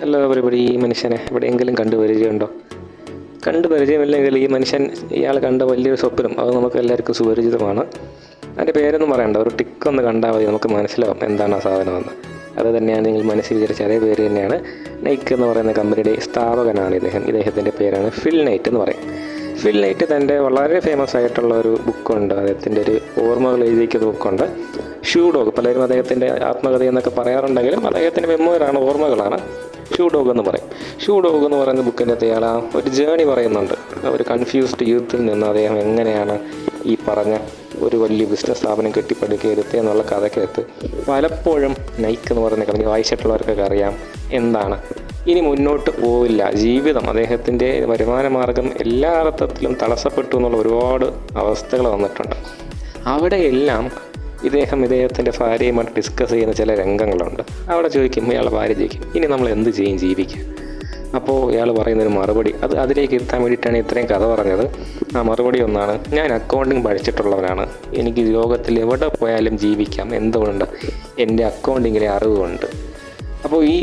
Hello everybody. ഈ മനുഷ്യനെ എവിടെയെങ്കിലും കണ്ടു പരിചയമുണ്ടോ? കണ്ടു പരിചയമില്ലെങ്കിൽ ഈ മനുഷ്യൻ ഇയാൾ കണ്ട വലിയൊരു സ്വപ്നം അത് നമുക്ക് എല്ലാവർക്കും സുപരിചിതമാണ്. അതിൻ്റെ പേരൊന്നും പറയണ്ട, ഒരു ടിക്കൊന്ന് കണ്ടാൽ മതി, നമുക്ക് മനസ്സിലാവും എന്താണ് ആ സാധനമെന്ന്. അത് തന്നെയാണ് നിങ്ങൾ മനസ്സിൽ വിചാരിച്ച അതേ പേര് തന്നെയാണ്. നൈക്ക് എന്ന് പറയുന്ന കമ്പനിയുടെ സ്ഥാപകനാണ് ഇദ്ദേഹത്തിൻ്റെ പേരാണ് ഫിൽ നൈറ്റ് എന്ന് പറയും. ഫിൽ നൈറ്റ് തൻ്റെ വളരെ ഫേമസ് ആയിട്ടുള്ള ഒരു ബുക്കുണ്ട്, അദ്ദേഹത്തിൻ്റെ ഒരു ഓർമ്മകൾ എഴുതിയിരിക്കുന്ന ബുക്കുണ്ട്, ഷൂ ഡോഗ്. പലരും അദ്ദേഹത്തിൻ്റെ ആത്മകഥ എന്നൊക്കെ പറയാറുണ്ടെങ്കിലും അദ്ദേഹത്തിൻ്റെ മെമ്മോറാണ്, ഓർമ്മകളാണ്. ഷൂ ഡോഗ് എന്ന് പറയും. ഷൂ ഡോഗ് എന്ന് പറയുന്ന ബുക്കിൻ്റെ അകത്ത് അയാൾ ഒരു ജേണി പറയുന്നുണ്ട്. ഒരു കൺഫ്യൂസ്ഡ് യൂത്തിൽ നിന്ന് അദ്ദേഹം എങ്ങനെയാണ് ഈ പറഞ്ഞ ഒരു വലിയ ബിസിനസ് സ്ഥാപനം കെട്ടിപ്പടുക്കിയെടുത്ത് എന്നുള്ള കഥയ്ക്കകത്ത് പലപ്പോഴും നൈക്ക് എന്ന് പറയുന്ന കമ്പനി വായിച്ചിട്ടുള്ളവർക്കൊക്കെ അറിയാം എന്താണ് ഇനി മുന്നോട്ട് പോവില്ല. ജീവിതം, അദ്ദേഹത്തിൻ്റെ വരുമാന മാർഗം എല്ലാ അർത്ഥത്തിലും തടസ്സപ്പെട്ടു എന്നുള്ള ഒരുപാട് അവസ്ഥകൾ വന്നിട്ടുണ്ട്. അവിടെയെല്ലാം ഇദ്ദേഹത്തിൻ്റെ ഭാര്യയുമായിട്ട് ഡിസ്കസ് ചെയ്യുന്ന ചില രംഗങ്ങളുണ്ട്. അവിടെ ചോദിക്കും, ഇയാളുടെ ഭാര്യ ചോദിക്കും, ഇനി നമ്മൾ എന്ത് ചെയ്യും ജീവിക്കുക? അപ്പോൾ ഇയാൾ പറയുന്നൊരു മറുപടി, അതിലേക്ക് എത്താൻ വേണ്ടിയിട്ടാണ് ഇത്രയും കഥ പറഞ്ഞത്. ആ മറുപടി ഒന്നാണ്, ഞാൻ അക്കൗണ്ടിങ് പഠിച്ചിട്ടുള്ളവനാണ്, എനിക്ക് ലോകത്തിൽ എവിടെ പോയാലും ജീവിക്കാം, എന്തുകൊണ്ട്? എൻ്റെ അക്കൗണ്ടിങ്ങിലെ അറിവുണ്ട്. അപ്പോൾ ഈ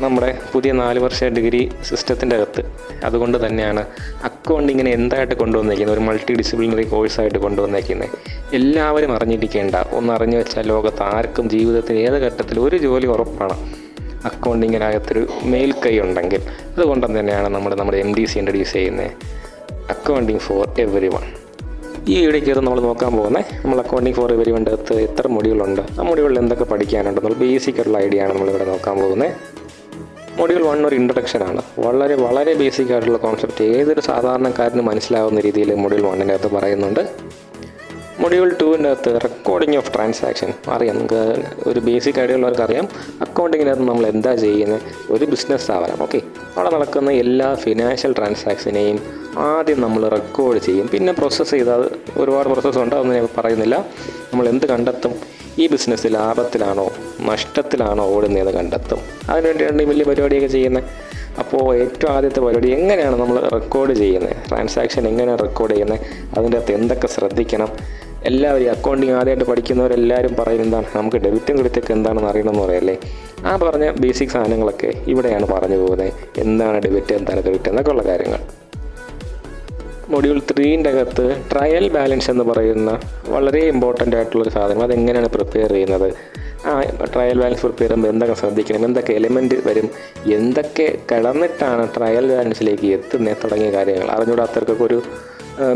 നമ്മുടെ പുതിയ 4 വർഷ ഡിഗ്രി സിസ്റ്റത്തിൻ്റെ അകത്ത് അതുകൊണ്ട് തന്നെയാണ് അക്കൗണ്ടിങ്ങിനെ എന്തായിട്ട് കൊണ്ടുവന്നേക്കുന്നത്, ഒരു മൾട്ടി ഡിസിപ്ലിനറി കോഴ്സായിട്ട് കൊണ്ടുവന്നേക്കുന്നത്. എല്ലാവരും അറിഞ്ഞിരിക്കേണ്ട ഒന്ന്, അറിഞ്ഞു വെച്ചാൽ ലോകത്ത് ആർക്കും ജീവിതത്തിൽ ഏത് ഘട്ടത്തിൽ ഒരു ജോലി ഉറപ്പാണ്. അക്കൗണ്ടിങ്ങിനകത്തൊരു മേൽക്കൈ ഉണ്ടെങ്കിൽ അതുകൊണ്ട് തന്നെയാണ് നമ്മുടെ MDC ഇൻട്രൊഡ്യൂസ് ചെയ്യുന്നത്, അക്കൗണ്ടിങ് ഫോർ എവരി വൺ. ഈ വീഡിയോയ്ക്ക് നമ്മൾ നോക്കാൻ പോകുന്നത് നമ്മൾ അക്കൗണ്ടിങ് ഫോർ എവരി വണ്ണിൻ്റെ അകത്ത് എത്ര മൊഡ്യൂളുണ്ട്, ആ മൊഡ്യൂളിൽ എന്തൊക്കെ പഠിക്കാനുണ്ടെന്നുള്ള ബേസിക് ആയിട്ടുള്ള ഐഡിയ ആണ് നമ്മളിവിടെ നോക്കാൻ പോകുന്നത്. മൊഡ്യൂൾ 1 ഒരു ഇൻട്രൊഡക്ഷനാണ്. വളരെ ബേസിക് ആയിട്ടുള്ള കോൺസെപ്റ്റ് ഏതൊരു സാധാരണക്കാരന് മനസ്സിലാവുന്ന രീതിയിൽ മൊഡ്യൂൾ 1-ൻ്റെ അകത്ത് പറയുന്നുണ്ട്. മൊഡ്യൂൾ 2-ൻ്റെ അകത്ത് റെക്കോർഡിംഗ് ഓഫ് ട്രാൻസാക്ഷൻ അറിയാം. നമുക്ക് ഒരു ബേസിക് ഐഡിയ ഉള്ളവർക്ക് അറിയാം അക്കൗണ്ടിങ്ങിനകത്ത് നമ്മൾ എന്താ ചെയ്യുന്നത്. ഒരു ബിസിനസ് സ്ഥാപനം, ഓക്കെ, അവിടെ നടക്കുന്ന എല്ലാ ഫിനാൻഷ്യൽ ട്രാൻസാക്ഷനെയും ആദ്യം നമ്മൾ റെക്കോർഡ് ചെയ്യും. പിന്നെ പ്രോസസ്സ് ചെയ്താൽ ഒരുപാട് പ്രോസസ്സുണ്ട്, അതൊന്നും ഞാൻ പറയുന്നില്ല. നമ്മൾ എന്ത് കണ്ടെത്തും? ഈ ബിസിനസ് ലാഭത്തിലാണോ നഷ്ടത്തിലാണോ ഓടുന്നതെന്ന് കണ്ടെത്തും. അതിനുവേണ്ടിയാണ് ഈ വലിയ പരിപാടിയൊക്കെ ചെയ്യുന്നത്. അപ്പോൾ ഏറ്റവും ആദ്യത്തെ പരിപാടി എങ്ങനെയാണ് നമ്മൾ റെക്കോർഡ് ചെയ്യുന്നത്, ട്രാൻസാക്ഷൻ എങ്ങനെയാണ് റെക്കോർഡ് ചെയ്യുന്നത്, അതിൻ്റെ അകത്ത് എന്തൊക്കെ ശ്രദ്ധിക്കണം. എല്ലാവരും അക്കൗണ്ടിങ് ആദ്യമായിട്ട് പഠിക്കുന്നവരെല്ലാവരും പറയും എന്താണ്, നമുക്ക് ഡെബിറ്റും ക്രെഡിറ്റൊക്കെ എന്താണെന്ന് അറിയണമെന്ന് പറയല്ലേ. ആ പറഞ്ഞ ബേസിക് സാധനങ്ങളൊക്കെ ഇവിടെയാണ് പറഞ്ഞു പോകുന്നത്. എന്താണ് ഡെബിറ്റ്, എന്താണ് ക്രെഡിറ്റ് എന്നൊക്കെ ഉള്ള കാര്യങ്ങൾ. മൊഡ്യൂൾ 3-ൻ്റെ അകത്ത് ട്രയൽ ബാലൻസ് എന്ന് പറയുന്ന വളരെ ഇമ്പോർട്ടൻ്റ് ആയിട്ടുള്ളൊരു സാധനം, അതെങ്ങനെയാണ് പ്രിപ്പയർ ചെയ്യുന്നത്, ആ ട്രയൽ ബാലൻസ് പ്രിപ്പയർ ചെയ്യുമ്പോൾ എന്തൊക്കെ ശ്രദ്ധിക്കണം, എന്തൊക്കെ എലിമെൻറ്റ് വരും, എന്തൊക്കെ കടന്നിട്ടാണ് ട്രയൽ ബാലൻസിലേക്ക് എത്തുന്നത് തുടങ്ങിയ കാര്യങ്ങൾ അറിഞ്ഞുകൂടാത്തവർക്കൊക്കെ ഒരു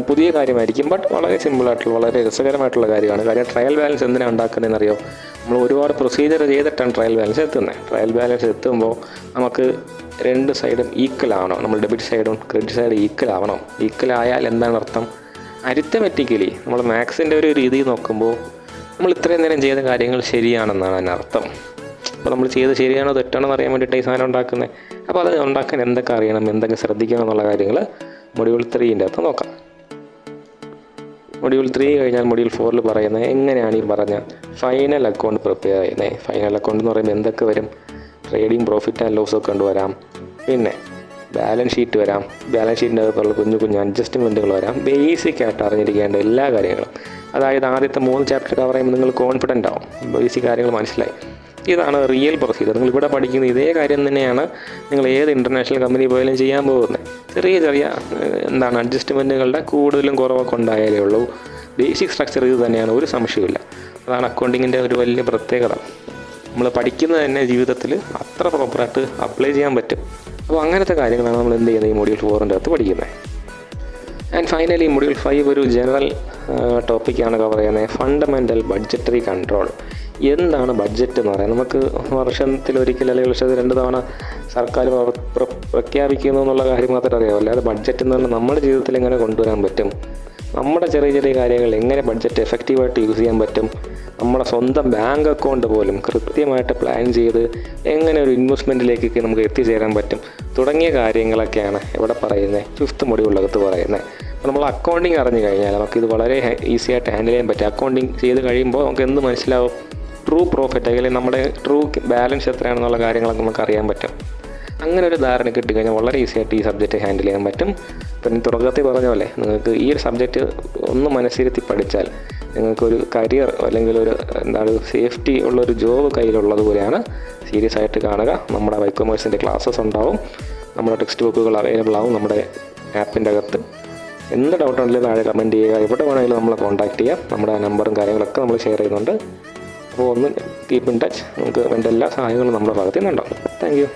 പുതിയ കാര്യമായിരിക്കും. ബട്ട് വളരെ സിമ്പിളായിട്ടുള്ള വളരെ രസകരമായിട്ടുള്ള കാര്യമാണ്. കാര്യം ട്രയൽ ബാലൻസ് എന്തിനാണ് ഉണ്ടാക്കുന്നതെന്നറിയോ? നമ്മൾ ഒരുപാട് പ്രൊസീജിയർ ചെയ്തിട്ടാണ് ട്രയൽ ബാലൻസ് എത്തുന്നത്. ട്രയൽ ബാലൻസ് എത്തുമ്പോൾ നമുക്ക് രണ്ട് സൈഡും ഈക്വൽ ആവണം. നമ്മൾ ഡെബിറ്റ് സൈഡും ക്രെഡിറ്റ് സൈഡും ഈക്വൽ ആവണം. ഈക്വൽ ആയാൽ എന്താണ് അർത്ഥം? അരിത്തമെറ്റിക്കലി നമ്മൾ മാത്സിൻ്റെ ഒരു രീതി നോക്കുമ്പോൾ നമ്മൾ ഇത്രയും നേരം ചെയ്ത കാര്യങ്ങൾ ശരിയാണെന്നാണ് അതിനർത്ഥം. അപ്പോൾ നമ്മൾ ചെയ്ത് ശരിയാണോ തെറ്റാണോ എന്ന് അറിയാൻ വേണ്ടിയിട്ട് ഈ സാധനം ഉണ്ടാക്കുന്നത്. അപ്പോൾ അത് ഉണ്ടാക്കാൻ എന്തൊക്കെ അറിയണം, എന്തൊക്കെ ശ്രദ്ധിക്കണം എന്നുള്ള കാര്യങ്ങൾ മൊഡ്യൂൾ 3-ൻ്റെ അകത്ത് നോക്കാം. മൊഡ്യൂൾ 3 കഴിഞ്ഞാൽ മൊഡ്യൂൾ 4 പറയുന്നത് എങ്ങനെയാണ് ഈ പറഞ്ഞ ഫൈനൽ അക്കൗണ്ട് പ്രിപ്പയർ ചെയ്യുന്നത്. ഫൈനൽ അക്കൗണ്ട് എന്ന് പറയുമ്പോൾ എന്തൊക്കെ വരും? ട്രേഡിങ് പ്രോഫിറ്റ് ആൻഡ് ലോസ് ഒക്കെ കൊണ്ടുവരാം, പിന്നെ ബാലൻസ് ഷീറ്റ് വരാം, ബാലൻസ് ഷീറ്റിൻ്റെ അകത്തുള്ള കുഞ്ഞു അഡ്ജസ്റ്റ്മെൻറ്റുകൾ വരാം. ബേസിക് ആയിട്ട് അറിഞ്ഞിരിക്കേണ്ട എല്ലാ കാര്യങ്ങളും, അതായത് ആദ്യത്തെ 3 ചാപ്റ്റർ കവർ ചെയ്യുമ്പോൾ നിങ്ങൾ കോൺഫിഡൻ്റ് ആവും, ബേസിക് കാര്യങ്ങൾ മനസ്സിലായി. ഇതാണ് റിയൽ പ്രൊസീജിയർ. നിങ്ങൾ ഇവിടെ പഠിക്കുന്ന ഇതേ കാര്യം തന്നെയാണ് നിങ്ങൾ ഏത് ഇൻ്റർനാഷണൽ കമ്പനി പോയാലും ചെയ്യാൻ പോകുന്നത്. ചെറിയ എന്താണ് അഡ്ജസ്റ്റ്മെൻറ്റുകളുടെ കൂടുതലും കുറവൊക്കെ ഉണ്ടായാലേ ഉള്ളൂ. ബേസിക് സ്ട്രക്ചർ ഇത് തന്നെയാണ്, ഒരു സംശയമില്ല. അതാണ് അക്കൗണ്ടിങ്ങിൻ്റെ ഒരു വലിയ പ്രത്യേകത. നമ്മൾ പഠിക്കുന്നത് തന്നെ ജീവിതത്തിൽ അത്ര പ്രോപ്പറായിട്ട് അപ്ലൈ ചെയ്യാൻ പറ്റും. അപ്പോൾ അങ്ങനത്തെ കാര്യങ്ങളാണ് നമ്മൾ എന്ത് ചെയ്യുന്നത് ഈ മൊഡ്യൂൾ 4-ൻ്റെ അകത്ത് പഠിക്കുന്നത്. ആൻഡ് ഫൈനലി മൊഡ്യൂൾ 5 ഒരു ജനറൽ ടോപ്പിക്കാണ് കവർ ചെയ്യുന്നത്, ഫണ്ടമെൻ്റൽ ബഡ്ജറ്ററി കൺട്രോൾ. എന്താണ് ബഡ്ജറ്റ് എന്ന് പറയുന്നത്? നമുക്ക് വർഷത്തിലൊരിക്കൽ അല്ലെങ്കിൽ വർഷത്തിൽ 2 തവണ സർക്കാർ പ്രഖ്യാപിക്കുന്നു എന്നുള്ള കാര്യം മാത്രമേ അറിയാവൂ. അല്ലാതെ ബഡ്ജറ്റ് എന്ന് പറഞ്ഞാൽ നമ്മുടെ ജീവിതത്തിൽ എങ്ങനെ കൊണ്ടുവരാൻ പറ്റും, നമ്മുടെ ചെറിയ കാര്യങ്ങൾ എങ്ങനെ ബഡ്ജറ്റ് എഫക്റ്റീവായിട്ട് യൂസ് ചെയ്യാൻ പറ്റും, നമ്മുടെ സ്വന്തം ബാങ്ക് അക്കൗണ്ട് പോലും കൃത്യമായിട്ട് പ്ലാൻ ചെയ്ത് എങ്ങനെ ഒരു ഇൻവെസ്റ്റ്മെൻറ്റിലേക്കൊക്കെ നമുക്ക് എത്തിച്ചേരാൻ പറ്റും തുടങ്ങിയ കാര്യങ്ങളൊക്കെയാണ് ഇവിടെ പറയുന്നത്, 5th മൊഡ്യൂളിനകത്ത് പറയുന്നത്. അപ്പോൾ നമ്മൾ അക്കൗണ്ടിങ് അറിഞ്ഞു കഴിഞ്ഞാൽ നമുക്കിത് വളരെ ഈസി ആയിട്ട് ഹാൻഡിൽ ചെയ്യാൻ പറ്റും. അക്കൗണ്ടിങ് ചെയ്ത് കഴിയുമ്പോൾ നമുക്ക് എന്ത് മനസ്സിലാവും? ട്രൂ പ്രോഫിറ്റ് അല്ലെങ്കിൽ നമ്മുടെ ട്രൂ ബാലൻസ് എത്രയാണെന്നുള്ള കാര്യങ്ങളൊക്കെ നമുക്ക് അറിയാൻ പറ്റും. അങ്ങനെ ഒരു ധാരണ കിട്ടിക്കഴിഞ്ഞാൽ വളരെ ഈസി ആയിട്ട് ഈ സബ്ജക്റ്റ് ഹാൻഡിൽ ചെയ്യാൻ പറ്റും. പിന്നെ തുടക്കത്തിൽ പറഞ്ഞ പോലെ നിങ്ങൾക്ക് ഈ ഒരു സബ്ജക്റ്റ് ഒന്ന് മനസ്സിരുത്തി പഠിച്ചാൽ നിങ്ങൾക്കൊരു കരിയർ അല്ലെങ്കിൽ ഒരു സേഫ്റ്റി ഉള്ളൊരു ജോബ് കയ്യിലുള്ളതുപോലെയാണ്. സീരിയസ് ആയിട്ട് കാണുക. നമ്മുടെ വൈക്കോമേഴ്സിൻ്റെ ക്ലാസ്സസ് ഉണ്ടാവും, നമ്മുടെ ടെക്സ്റ്റ് ബുക്കുകൾ അവൈലബിൾ ആവും നമ്മുടെ ആപ്പിൻ്റെ അകത്ത്. എന്ത് ഡൗട്ട് ഉണ്ടെങ്കിലും താഴെ കമൻറ്റ് ചെയ്യുക. എവിടെ വേണമെങ്കിലും നമ്മളെ കോൺടാക്റ്റ് ചെയ്യാം. നമ്മുടെ നമ്പറും കാര്യങ്ങളൊക്കെ നമ്മൾ ഷെയർ ചെയ്യുന്നുണ്ട്. അപ്പോൾ ഒന്ന് കീപ്പ് ഇൻ ടച്ച്. നമുക്ക് വേണ്ട എല്ലാ സഹായങ്ങളും നമ്മുടെ ഭാഗത്തു നിന്നുണ്ടാവും. Thank you.